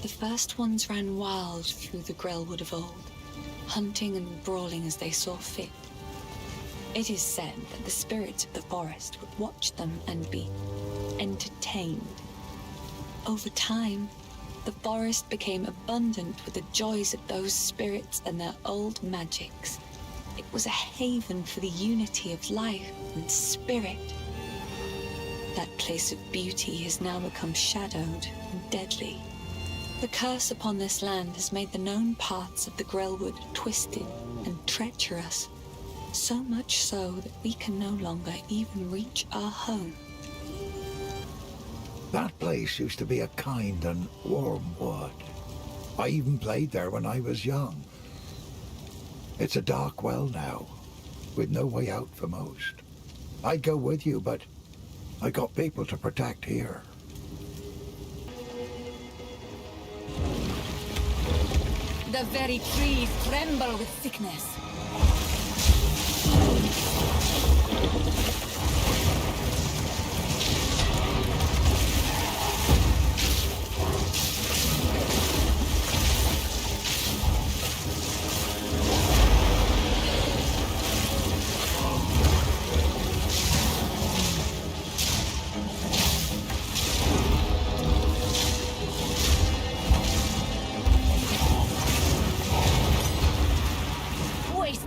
The first ones ran wild through the Grelwood of old, hunting and brawling as they saw fit. It is said that the spirits of the forest would watch them and be entertained. Over time, the forest became abundant with the joys of those spirits and their old magics. It was a haven for the unity of life and spirit. That place of beauty has now become shadowed and deadly. The curse upon this land has made the known paths of the Grelwood twisted and treacherous, so much so that we can no longer even reach our home. That place used to be a kind and warm wood. I even played there when I was young. It's a dark well now, with no way out for most. I'd go with you, but I got people to protect here. The very trees tremble with sickness.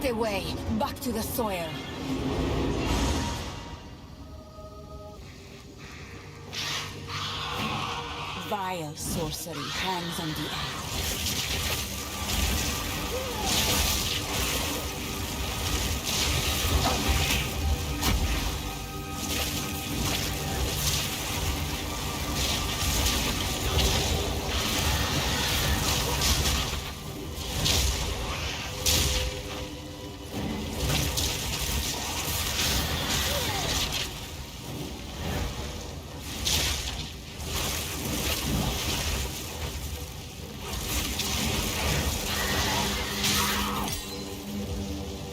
Away, back to the soil. Vile sorcery hangs on the air.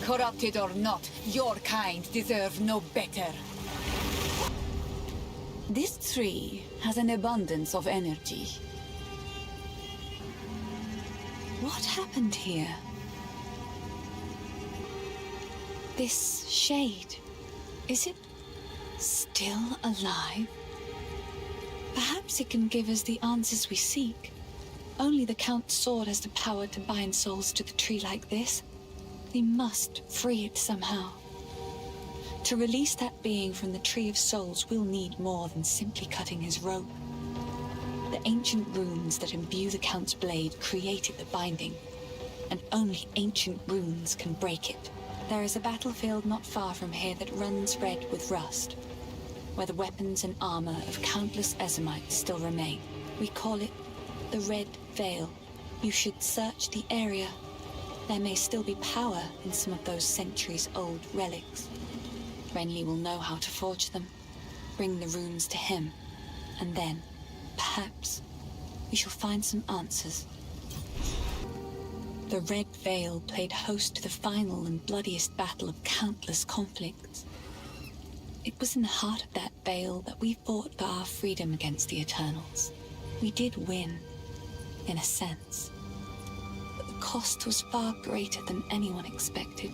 Corrupted or not, your kind deserve no better. This tree has an abundance of energy. What happened here? This shade, is it still alive? Perhaps it can give us the answers we seek. Only the Count's sword has the power to bind souls to the tree like this. We must free it somehow. To release that being from the Tree of Souls, we'll need more than simply cutting his rope. The ancient runes that imbue the Count's blade created the binding, and only ancient runes can break it. There is a battlefield not far from here that runs red with rust, where the weapons and armor of countless Ezamites still remain. We call it the Red Veil. You should search the area. There may still be power in some of those centuries-old relics. Renly will know how to forge them, bring the runes to him, and then, perhaps, we shall find some answers. The Red Veil played host to the final and bloodiest battle of countless conflicts. It was in the heart of that veil that we fought for our freedom against the Eternals. We did win, in a sense. The cost was far greater than anyone expected.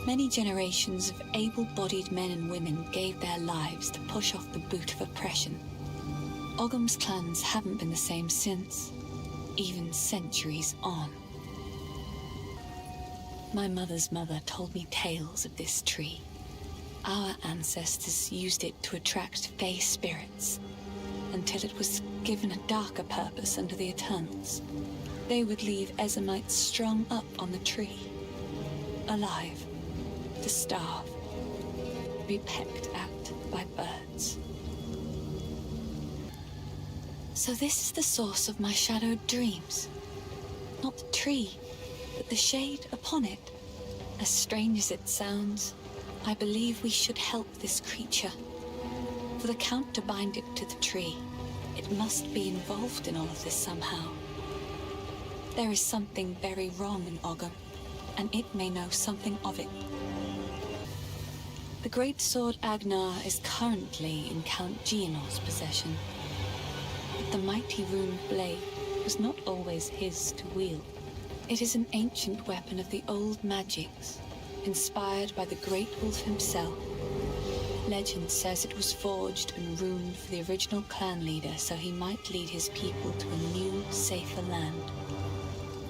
Many generations of able-bodied men and women gave their lives to push off the boot of oppression. Ogham's clans haven't been the same since, even centuries on. My mother's mother told me tales of this tree. Our ancestors used it to attract Fey spirits, until it was given a darker purpose under the Eternals. They would leave Ezamites strung up on the tree, alive, to starve, be pecked at by birds. So this is the source of my shadowed dreams. Not the tree, but the shade upon it. As strange as it sounds, I believe we should help this creature. For the Count to bind it to the tree, it must be involved in all of this somehow. There is something very wrong in Ogham, and it may know something of it. The great sword Agnar is currently in Count Gianor's possession. But the mighty rune blade was not always his to wield. It is an ancient weapon of the old magics, inspired by the Great Wolf himself. Legend says it was forged and ruined for the original clan leader so he might lead his people to a new, safer land.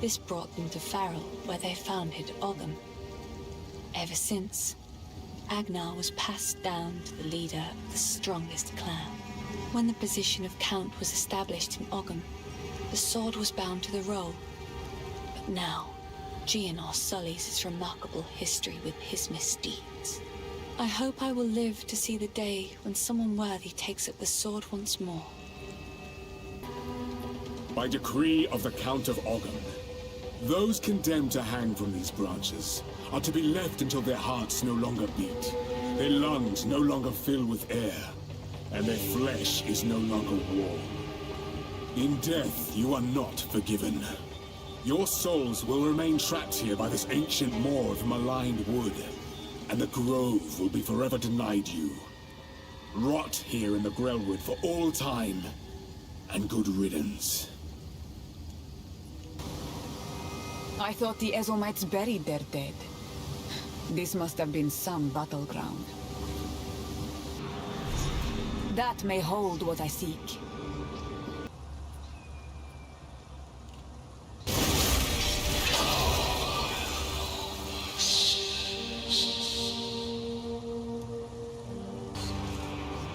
This brought them to Farrell, where they founded Ogham. Ever since, Agnar was passed down to the leader of the strongest clan. When the position of Count was established in Ogham, the sword was bound to the roll. But now, Gianor sullies his remarkable history with his misdeeds. I hope I will live to see the day when someone worthy takes up the sword once more. By decree of the Count of Ogham, those condemned to hang from these branches are to be left until their hearts no longer beat, their lungs no longer fill with air, and their flesh is no longer warm. In death, you are not forgiven. Your souls will remain trapped here by this ancient moor of maligned wood, and the grove will be forever denied you. Rot here in the Grellwood for all time, and good riddance. I thought the Ezomites buried their dead. This must have been some battleground. That may hold what I seek.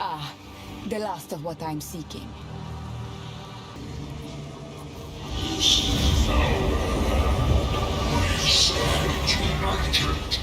Ah, the last of what I'm seeking. United.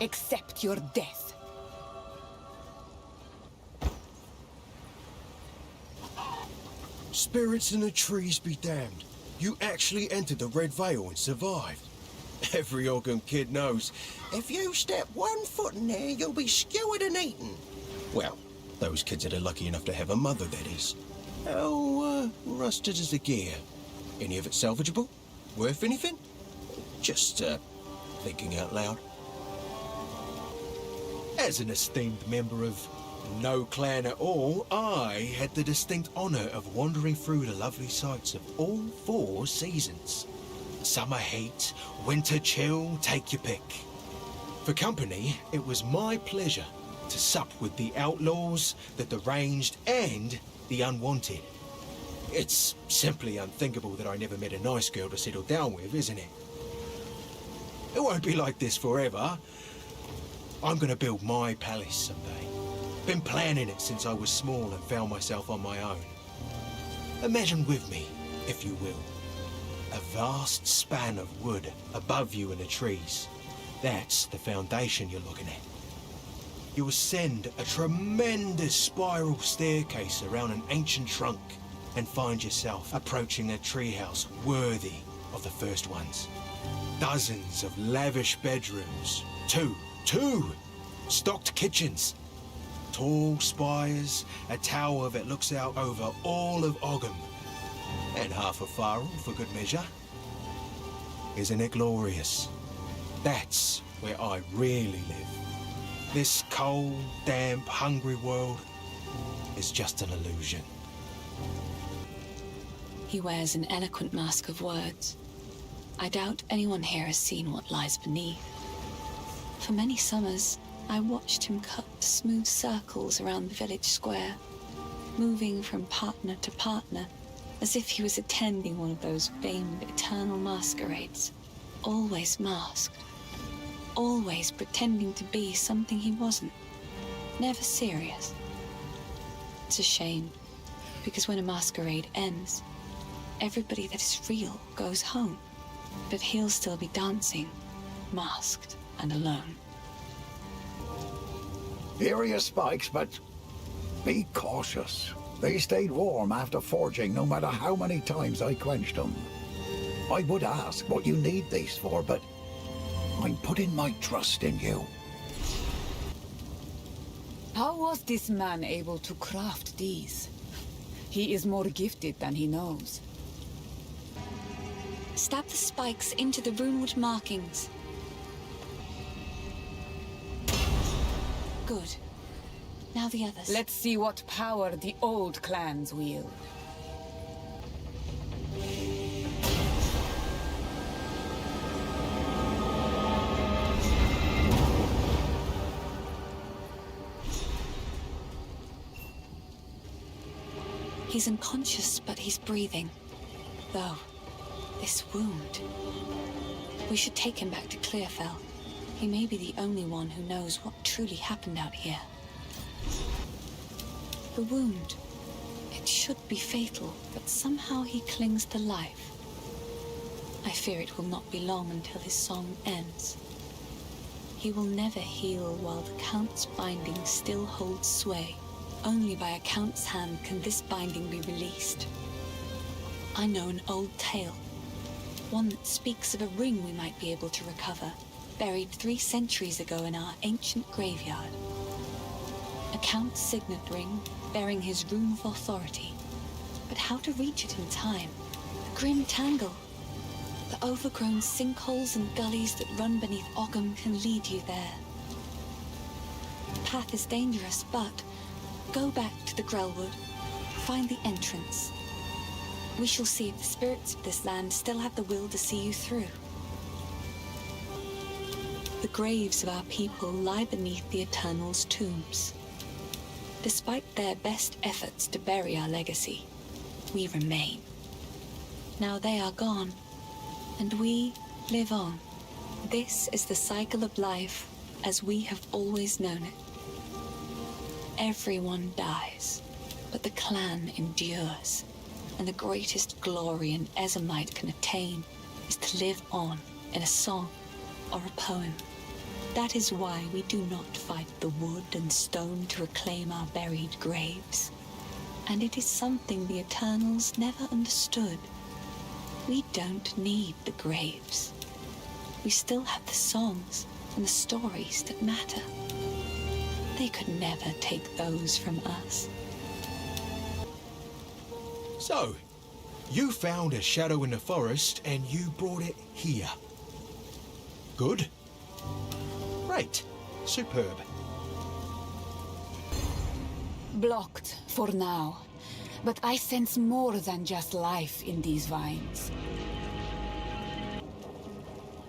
Accept your death. Spirits in the trees be damned. You actually entered the Red Veil and survived. Every Ogham kid knows, if you step 1 foot in there, you'll be skewered and eaten. Well, those kids that are lucky enough to have a mother, that is. How, rusted is the gear? Any of it salvageable? Worth anything? Just, thinking out loud. As an esteemed member of no clan at all, I had the distinct honour of wandering through the lovely sights of all 4 seasons. Summer heat, winter chill, take your pick. For company, it was my pleasure to sup with the outlaws, the deranged, and the unwanted. It's simply unthinkable that I never met a nice girl to settle down with, isn't it? It won't be like this forever. I'm gonna build my palace someday. Been planning it since I was small and found myself on my own. Imagine with me, if you will, a vast span of wood above you in the trees. That's the foundation you're looking at. You ascend a tremendous spiral staircase around an ancient trunk and find yourself approaching a treehouse worthy of the first ones. Dozens of lavish bedrooms, two stocked kitchens, tall spires, a tower that looks out over all of Ogham, and half a Farrell for good measure. Isn't it glorious? That's where I really live. This cold, damp, hungry world is just an illusion. He wears an eloquent mask of words. I doubt anyone here has seen what lies beneath. For many summers, I watched him cut smooth circles around the village square, moving from partner to partner, as if he was attending one of those famed eternal masquerades. Always masked. Always pretending to be something he wasn't. Never serious. It's a shame, because when a masquerade ends, everybody that is real goes home. But he'll still be dancing, masked and alone. Here are your spikes, but be cautious. They stayed warm after forging, no matter how many times I quenched them. I would ask what you need these for, but I'm putting my trust in you. How was this man able to craft these? He is more gifted than he knows. Stab the spikes into the runewood markings. Good. Now the others. Let's see what power the old clans wield. He's unconscious, but he's breathing. Though, this wound... We should take him back to Clearfell. He may be the only one who knows what truly happened out here. The wound... It should be fatal, but somehow he clings to life. I fear it will not be long until his song ends. He will never heal while the Count's binding still holds sway. Only by a Count's hand can this binding be released. I know an old tale. One that speaks of a ring we might be able to recover, buried 3 centuries ago in our ancient graveyard. A Count's signet ring, bearing his rune of authority. But how to reach it in time? The grim tangle. The overgrown sinkholes and gullies that run beneath Ogham can lead you there. The path is dangerous, but go back to the Grelwood, find the entrance. We shall see if the spirits of this land still have the will to see you through. The graves of our people lie beneath the Eternal's tombs. Despite their best efforts to bury our legacy, we remain. Now they are gone, and we live on. This is the cycle of life as we have always known it. Everyone dies, but the clan endures, and the greatest glory an Ezomite can attain is to live on in a song or a poem. That is why we do not fight the wood and stone to reclaim our buried graves. And it is something the Eternals never understood. We don't need the graves. We still have the songs and the stories that matter. They could never take those from us. So, you found a shadow in the forest and you brought it here. Good. Great. Superb. Blocked for now, but I sense more than just life in these vines.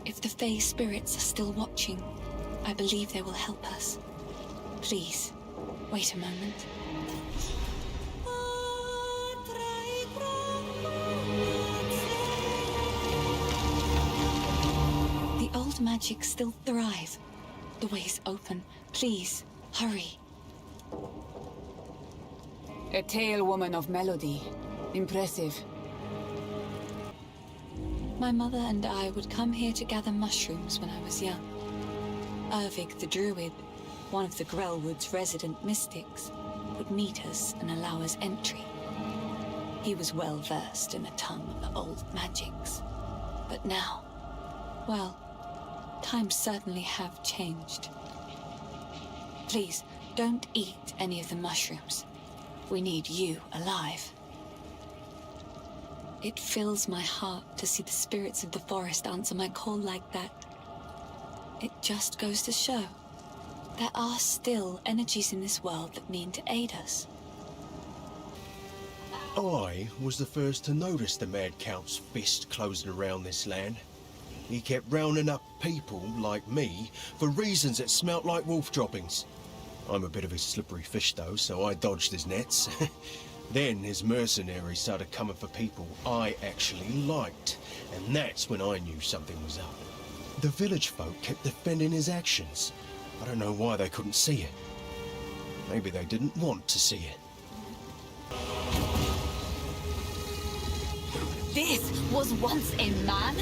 If the Fae spirits are still watching, I believe they will help us. Please, wait a moment. The old magic still thrive. The way's open. Please, hurry. A tale woman of melody. Impressive. My mother and I would come here to gather mushrooms when I was young. Ervig the Druid, one of the Grellwood's resident mystics, would meet us and allow us entry. He was well versed in a tongue of old magics. But now, well, times certainly have changed. Please, don't eat any of the mushrooms. We need you alive. It fills my heart to see the spirits of the forest answer my call like that. It just goes to show there are still energies in this world that mean to aid us. I was the first to notice the Mad Count's fist closing around this land. He kept rounding up people like me for reasons that smelt like wolf droppings. I'm a bit of a slippery fish though, so I dodged his nets. Then his mercenaries started coming for people I actually liked, and that's when I knew something was up. The village folk kept defending his actions. I don't know why they couldn't see it. Maybe they didn't want to see it. This was once a man?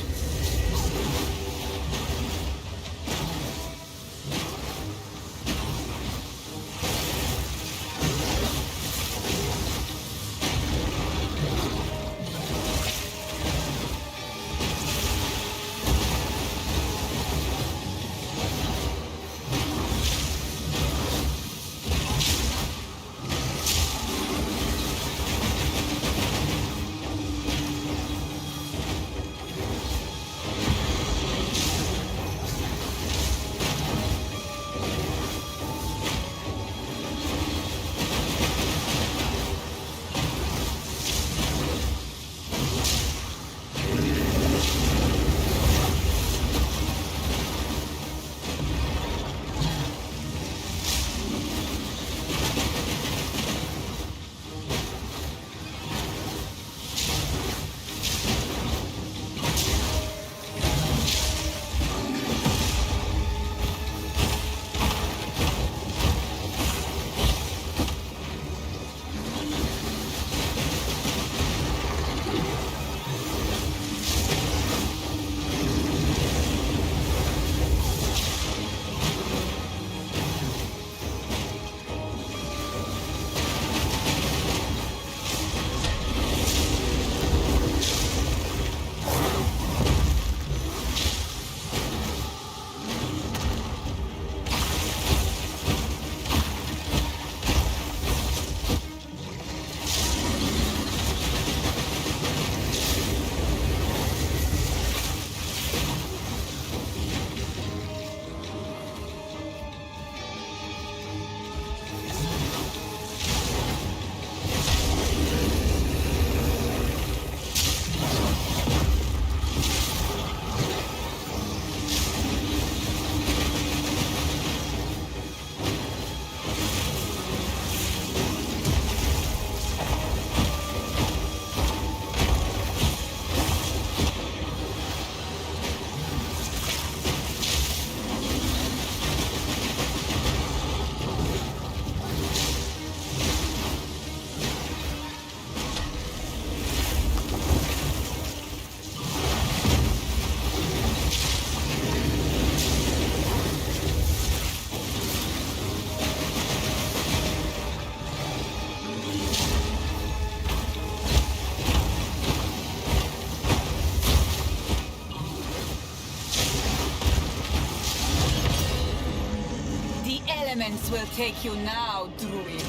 Elements will take you now, Druid.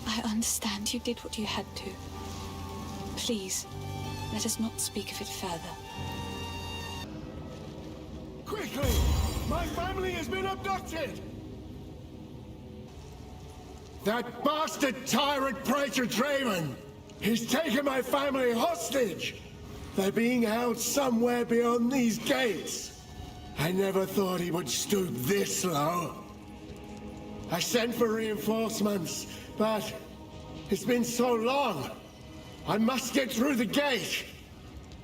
I understand you did what you had to. Please, let us not speak of it further. Quickly! My family has been abducted! That bastard tyrant Praetor Draven! He's taken my family hostage! They're being held somewhere beyond these gates. I never thought he would stoop this low. I sent for reinforcements, but it's been so long. I must get through the gate.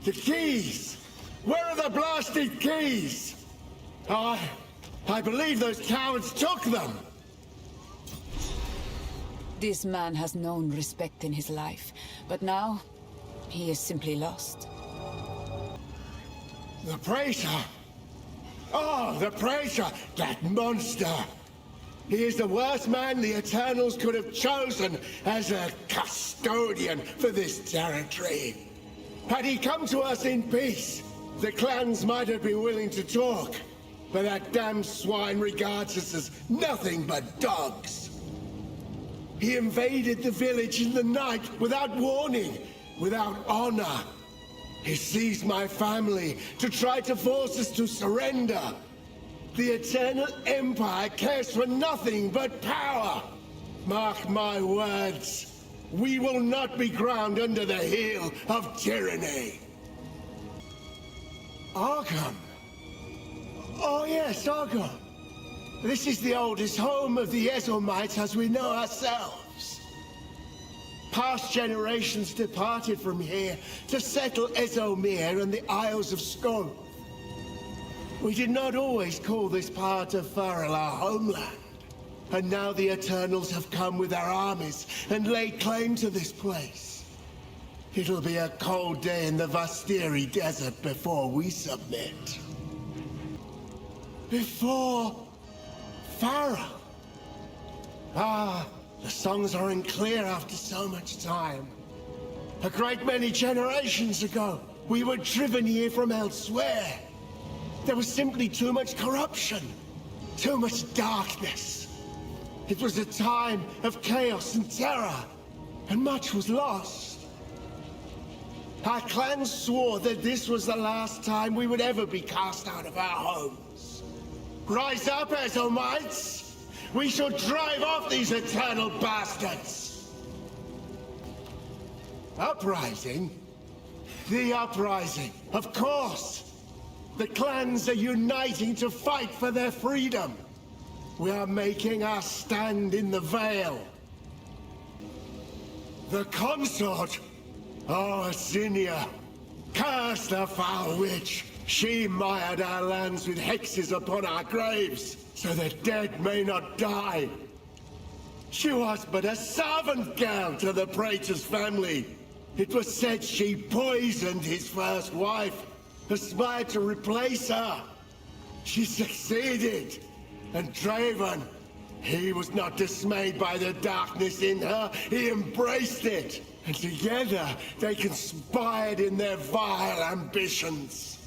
The keys! Where are the blasted keys? I believe those cowards took them! This man has known respect in his life, but now he is simply lost. The Praetor! Oh, the Praetor! That monster! He is the worst man the Eternals could have chosen as a custodian for this territory. Had he come to us in peace, the clans might have been willing to talk. But that damned swine regards us as nothing but dogs. He invaded the village in the night without warning, without honor. He seized my family to try to force us to surrender. The Eternal Empire cares for nothing but power. Mark my words, we will not be ground under the heel of tyranny. Arkham. Oh yes, Arkham. This is the oldest home of the Ezomites as we know ourselves. Past generations departed from here to settle Ezomir and the Isles of Skon. We did not always call this part of Farrell our homeland. And now the Eternals have come with their armies and laid claim to this place. It'll be a cold day in the Vastiri Desert before we submit. Before Farrell. Ah, the songs aren't clear after so much time. A great many generations ago, we were driven here from elsewhere. There was simply too much corruption, too much darkness. It was a time of chaos and terror, and much was lost. Our clans swore that this was the last time we would ever be cast out of our homes. Rise up, Ezomites! We shall drive off these eternal bastards! Uprising? The uprising, of course! The clans are uniting to fight for their freedom. We are making our stand in the Vale. The consort? Oh, Asinia. Curse the foul witch. She mired our lands with hexes upon our graves, so the dead may not die. She was but a servant girl to the Praetor's family. It was said she poisoned his first wife, aspired to replace her. She succeeded, and Draven, he was not dismayed by the darkness in her, he embraced it. And together, they conspired in their vile ambitions.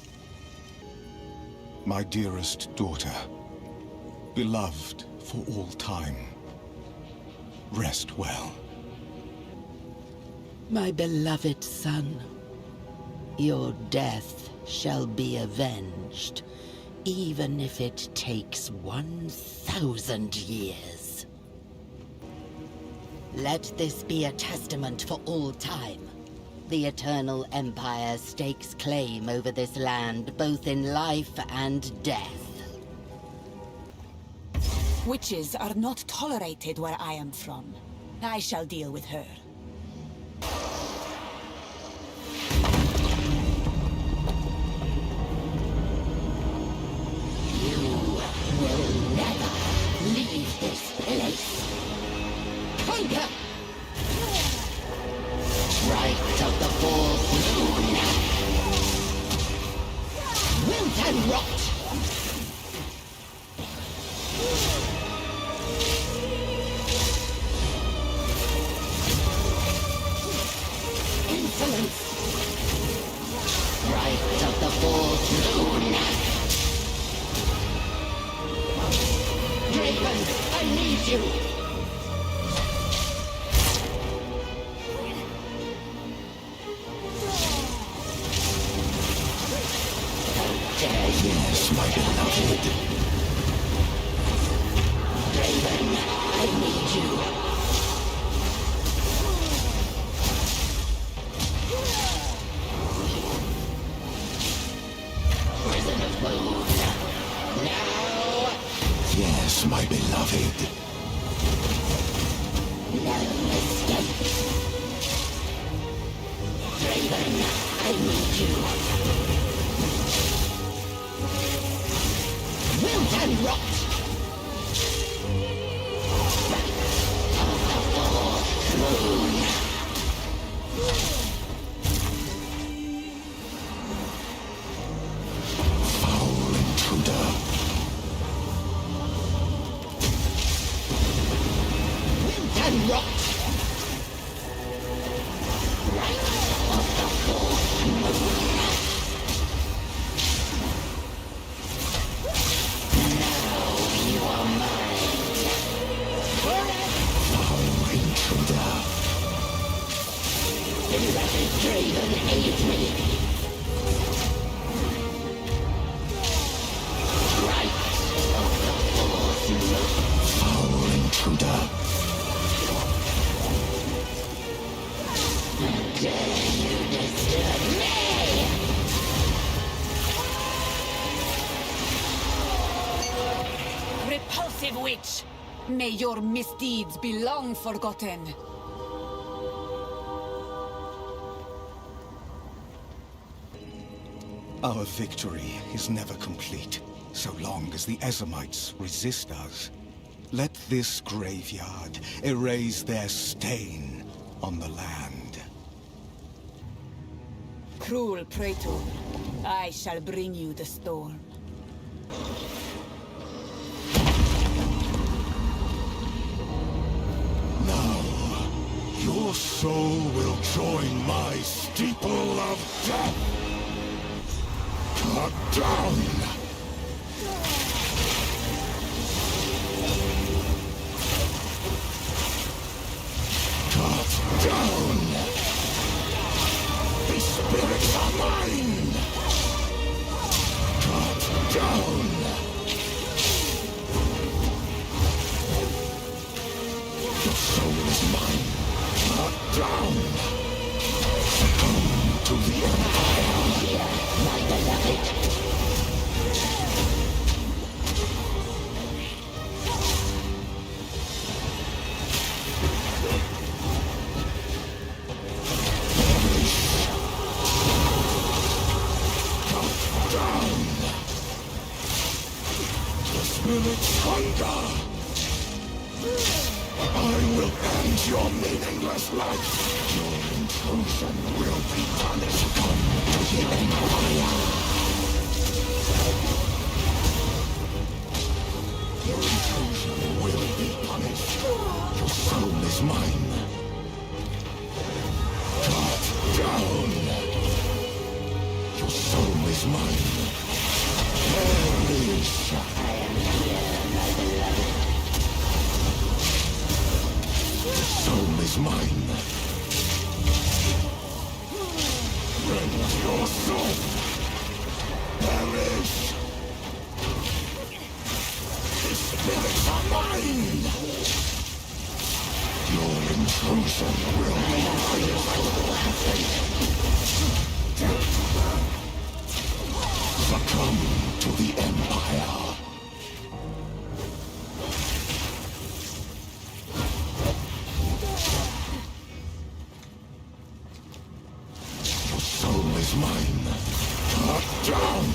My dearest daughter, beloved for all time, rest well. My beloved son, your death shall be avenged, even if it takes 1,000 years. Let this be a testament for all time. The Eternal Empire stakes claim over this land, both in life and death. Witches are not tolerated where I am from. I shall deal with her. Will never leave this place. Conquer! Strike of the fourth moon. Wilt and rot. Insolence. Strike of the fourth moon. Draven, I need you! Yes, my beloved. Draven, I need you. Prison of Moon. Now! Yes, my beloved. No escape. Draven, I need you. Wilt and rot. Foul intruder. Wilt and rot. Repulsive witch! May your misdeeds be long forgotten. Our victory is never complete, so long as the Ezamites resist us. Let this graveyard erase their stain on the land. Cruel Praetor, I shall bring you the storm. Now, your soul will join my steeple of death. Cut down! Cut down! These spirits are mine! Cut down! Your soul is mine! Cut down! Succumb to the Empire! My beloved! Spirit's hunger! I will end your meaningless life! Your intrusion will be punished! Come to the Empire! Your intrusion will be punished! Your soul is mine! Cut down! Your soul is mine! Perish! Soul is mine. Rend your soul. Perish. The spirits are mine. Your intrusion will be punished. Succumb to the Empire. Mine. Cut down!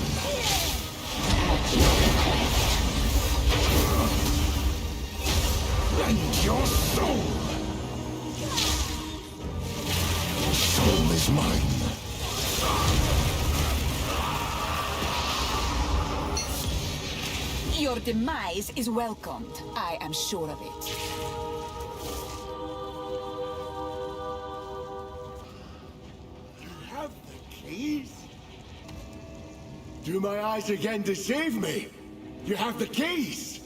Rend your soul! Your soul is mine. Your demise is welcomed. I am sure of it. Keys? Do my eyes again deceive me? You have the keys!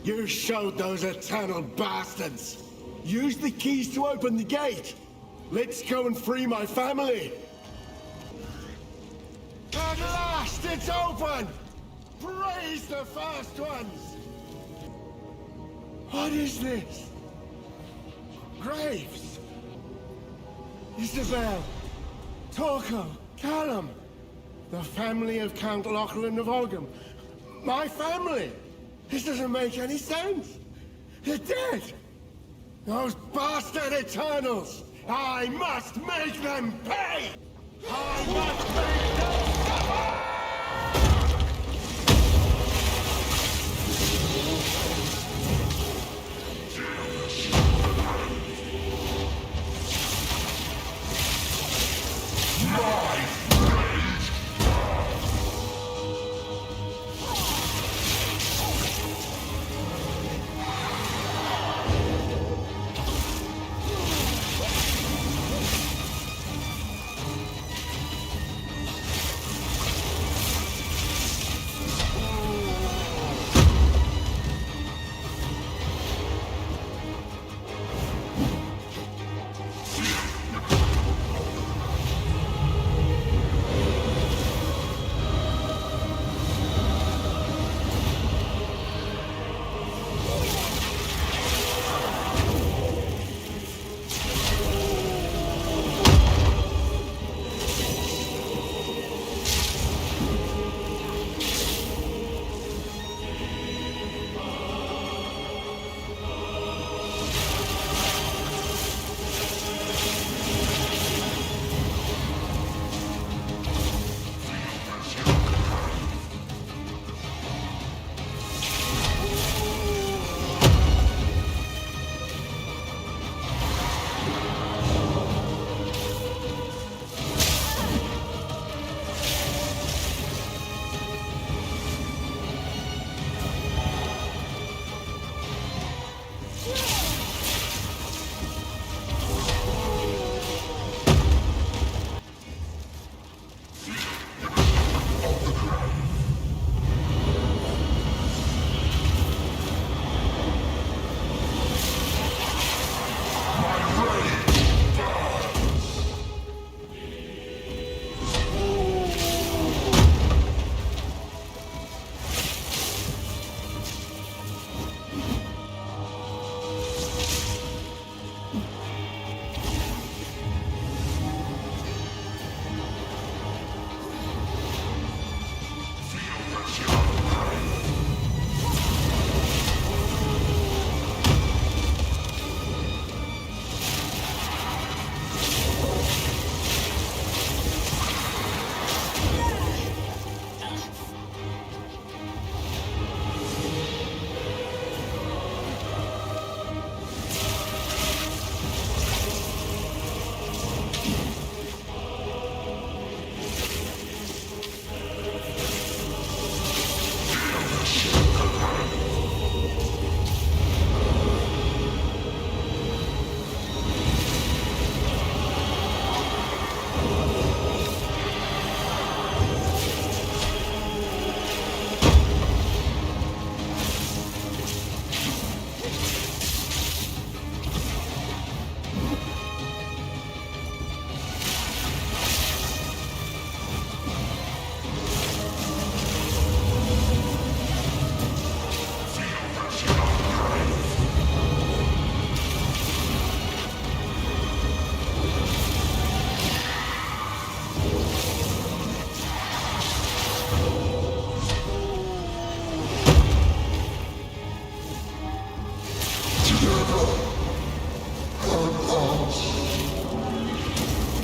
You showed those eternal bastards! Use the keys to open the gate! Let's go and free my family! At last, it's open! Praise the first ones! What is this? Graves! Isabel! Torco, Callum, the family of Count Lachlan of Ogham. My family! This doesn't make any sense! They're dead! Those bastard Eternals! I must make them pay!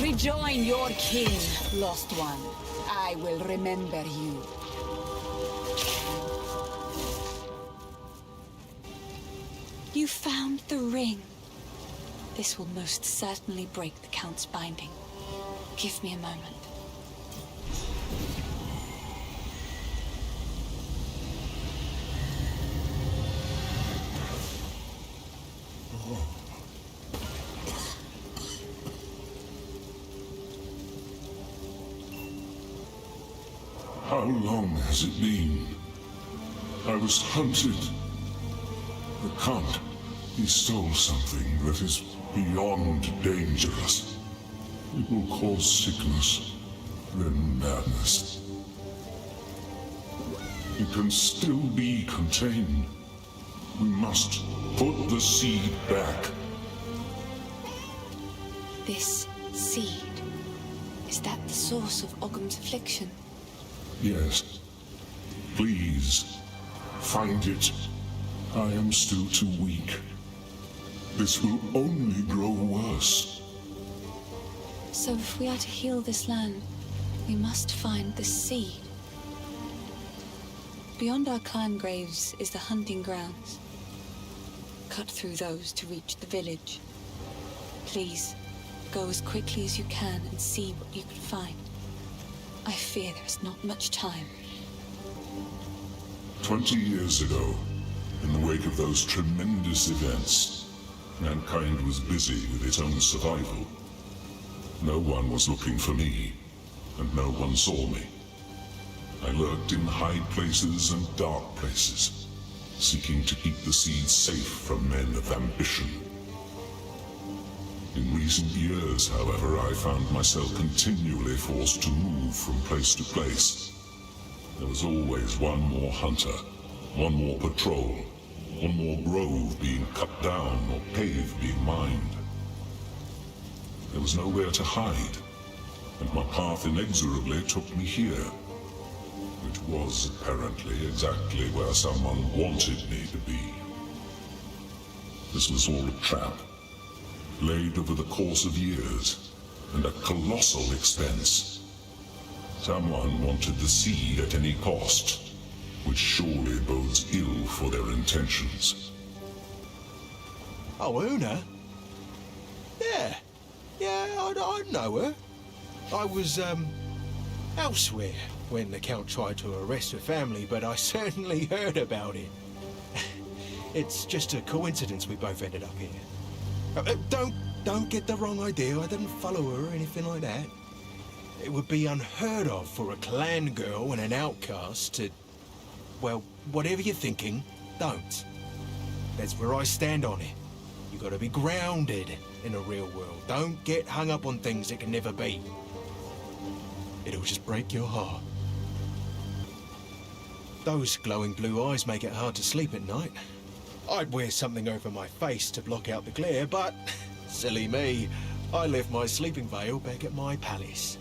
Rejoin your king, lost one. I will remember you. You found the ring. This will most certainly break the Count's binding. Give me a moment. How long has it been? I was hunted. The Count, he stole something that is beyond dangerous. It will cause sickness, then madness. It can still be contained. We must put the seed back. This seed, is that the source of Ogham's affliction? Yes. Please, find it. I am still too weak. This will only grow worse. So if we are to heal this land, we must find the seed. Beyond our clan graves is the hunting grounds. Cut through those to reach the village. Please, go as quickly as you can and see what you can find. I fear there is not much time. 20 years ago, in the wake of those tremendous events, mankind was busy with its own survival. No one was looking for me, and no one saw me. I lurked in high places and dark places, seeking to keep the seeds safe from men of ambition. In recent years, however, I found myself continually forced to move from place to place. There was always one more hunter, one more patrol, one more grove being cut down or cave being mined. There was nowhere to hide, and my path inexorably took me here, which was apparently exactly where someone wanted me to be. This was all a trap, laid over the course of years, and at colossal expense. Someone wanted the seed at any cost, which surely bodes ill for their intentions. Oh, Una? Yeah, I know her. I was, elsewhere when the Count tried to arrest her family, but I certainly heard about it. It's just a coincidence we both ended up here. Don't get the wrong idea. I didn't follow her or anything like that. It would be unheard of for a clan girl and an outcast to... Well, whatever you're thinking, don't. That's where I stand on it. You gotta be grounded in the real world. Don't get hung up on things that can never be. It'll just break your heart. Those glowing blue eyes make it hard to sleep at night. I'd wear something over my face to block out the glare, but silly me, I left my sleeping veil back at my palace.